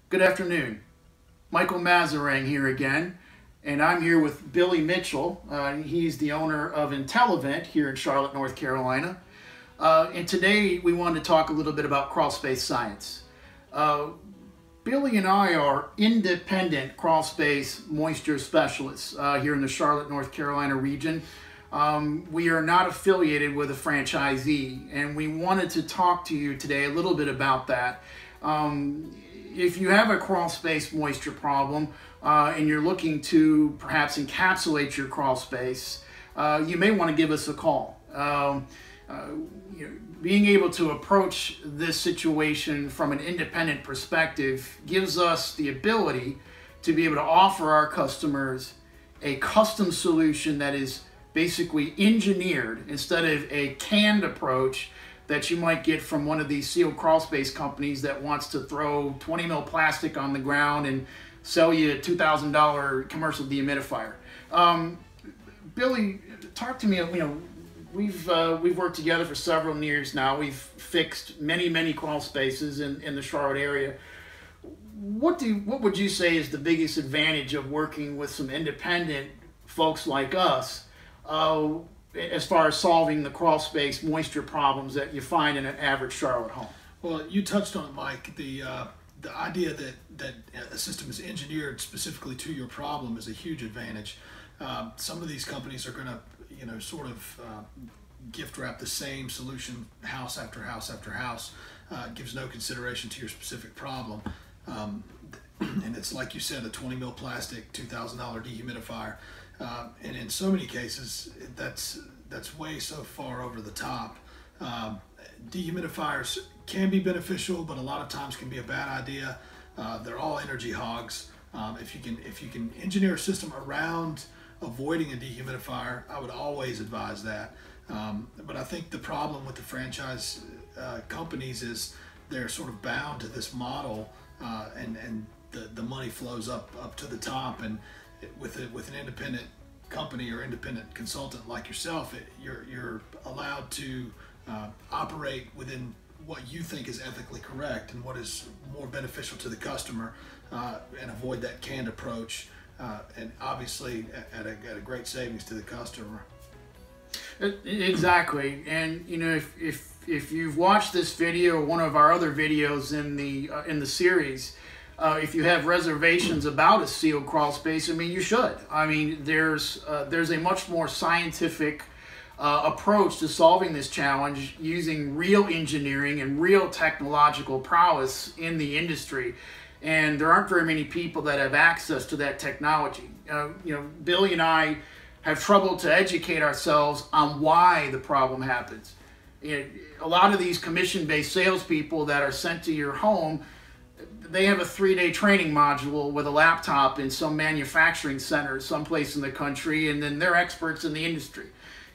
Good afternoon. Michael Masserang here again, and I'm here with Billy Mitchell. He's the owner of Intelivent here in Charlotte, North Carolina. And today we wanted to talk a little bit about crawl space science. Billy and I are independent crawl space moisture specialists here in the Charlotte, North Carolina region. We are not affiliated with a franchisee, and we wanted to talk to you today a little bit about that. If you have a crawl space moisture problem and you're looking to perhaps encapsulate your crawl space, you may want to give us a call. Being able to approach this situation from an independent perspective gives us the ability to be able to offer our customers a custom solution that is basically engineered instead of a canned approach that you might get from one of these sealed crawl space companies that wants to throw 20 mil plastic on the ground and sell you a $2,000 commercial dehumidifier. Billy, talk to me. We've worked together for several years now. We've fixed many crawl spaces in the Charlotte area. What would you say is the biggest advantage of working with some independent folks like us as far as solving the crawl space moisture problems that you find in an average Charlotte home? Well, you touched on it, Mike. The idea that a system is engineered specifically to your problem is a huge advantage. Some of these companies are going to, sort of gift wrap the same solution house after house after house. Gives no consideration to your specific problem. And it's like you said, a 20 mil plastic, $2,000 dehumidifier. And in so many cases, that's way so far over the top. Dehumidifiers can be beneficial, but a lot of times can be a bad idea. They're all energy hogs. If you can engineer a system around avoiding a dehumidifier, I would always advise that. But I think the problem with the franchise companies is they're sort of bound to this model, and the money flows up to the top. And with an independent company or independent consultant like yourself, you're allowed to operate within what you think is ethically correct and what is more beneficial to the customer, and avoid that canned approach, and obviously at a great savings to the customer. Exactly. And if you've watched this video or one of our other videos in the series, if you have reservations about a sealed crawl space, you should. There's a much more scientific approach to solving this challenge using real engineering and real technological prowess in the industry. And there aren't very many people that have access to that technology. Billy and I have trouble to educate ourselves on why the problem happens. A lot of these commission-based salespeople that are sent to your home, they have a 3-day training module with a laptop in some manufacturing center someplace in the country, and then they're experts in the industry.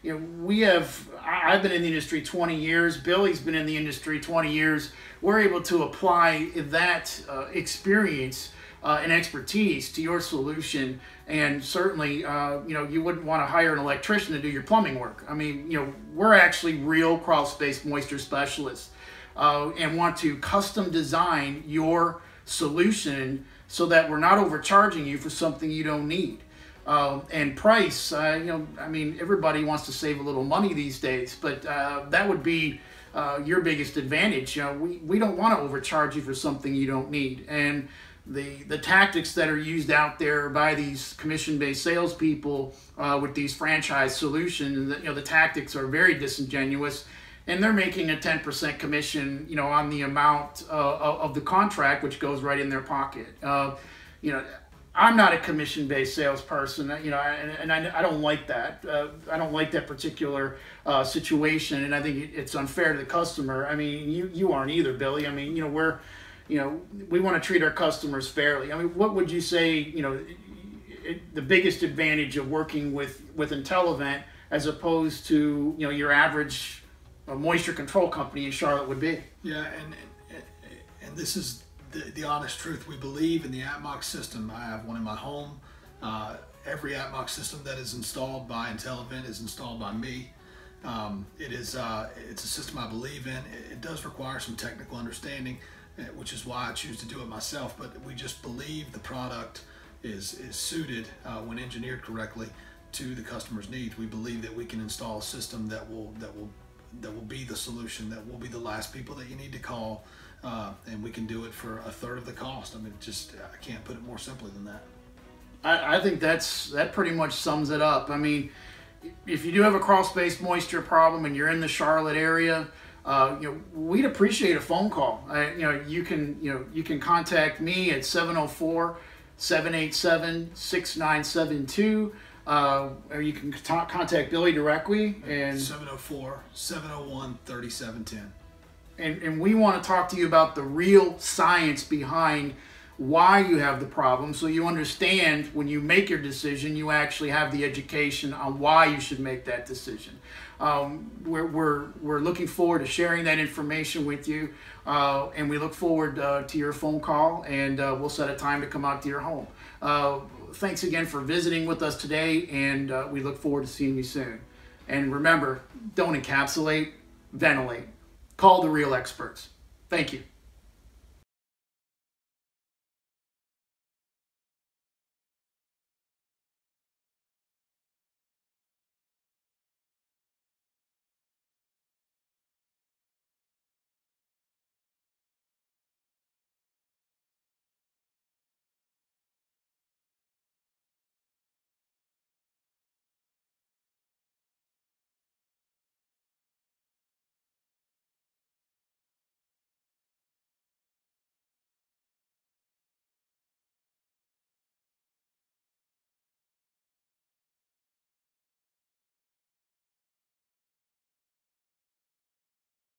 I've been in the industry 20 years. Billy's been in the industry 20 years. We're able to apply that experience and expertise to your solution. And certainly, you wouldn't want to hire an electrician to do your plumbing work. We're actually real crawl space moisture specialists, and want to custom design your solution so that we're not overcharging you for something you don't need. And price, everybody wants to save a little money these days, but that would be your biggest advantage. We don't want to overcharge you for something you don't need. And the tactics that are used out there by these commission-based salespeople with these franchise solutions, the tactics are very disingenuous, and they're making a 10% commission, on the amount of the contract, which goes right in their pocket. I'm not a commission-based salesperson, and I don't like that. I don't like that particular situation, and I think it's unfair to the customer. You aren't either, Billy. We want to treat our customers fairly. What would you say, the biggest advantage of working with Intelivent as opposed to, your average moisture control company in Charlotte would be? Yeah, and this is the honest truth. We believe in the AtMox system. I have one in my home. Every AtMox system that is installed by Intelivent is installed by me. It's a system I believe in. It does require some technical understanding, which is why I choose to do it myself. But we just believe the product is suited when engineered correctly to the customer's needs. We believe that we can install a system that will be the solution, that will be the last people that you need to call, and we can do it for a third of the cost. I mean, I can't put it more simply than that. I think that pretty much sums it up. I mean, if you do have a crawl space moisture problem and you're in the Charlotte area, we'd appreciate a phone call. You can contact me at 704-787-6972, or you can contact Billy directly and 704-701-3710. And we want to talk to you about the real science behind why you have the problem, so you understand when you make your decision, you actually have the education on why you should make that decision. We're looking forward to sharing that information with you, and we look forward to your phone call, and we'll set a time to come out to your home. Thanks again for visiting with us today, and we look forward to seeing you soon. And remember, don't encapsulate, ventilate. Call the real experts. Thank you.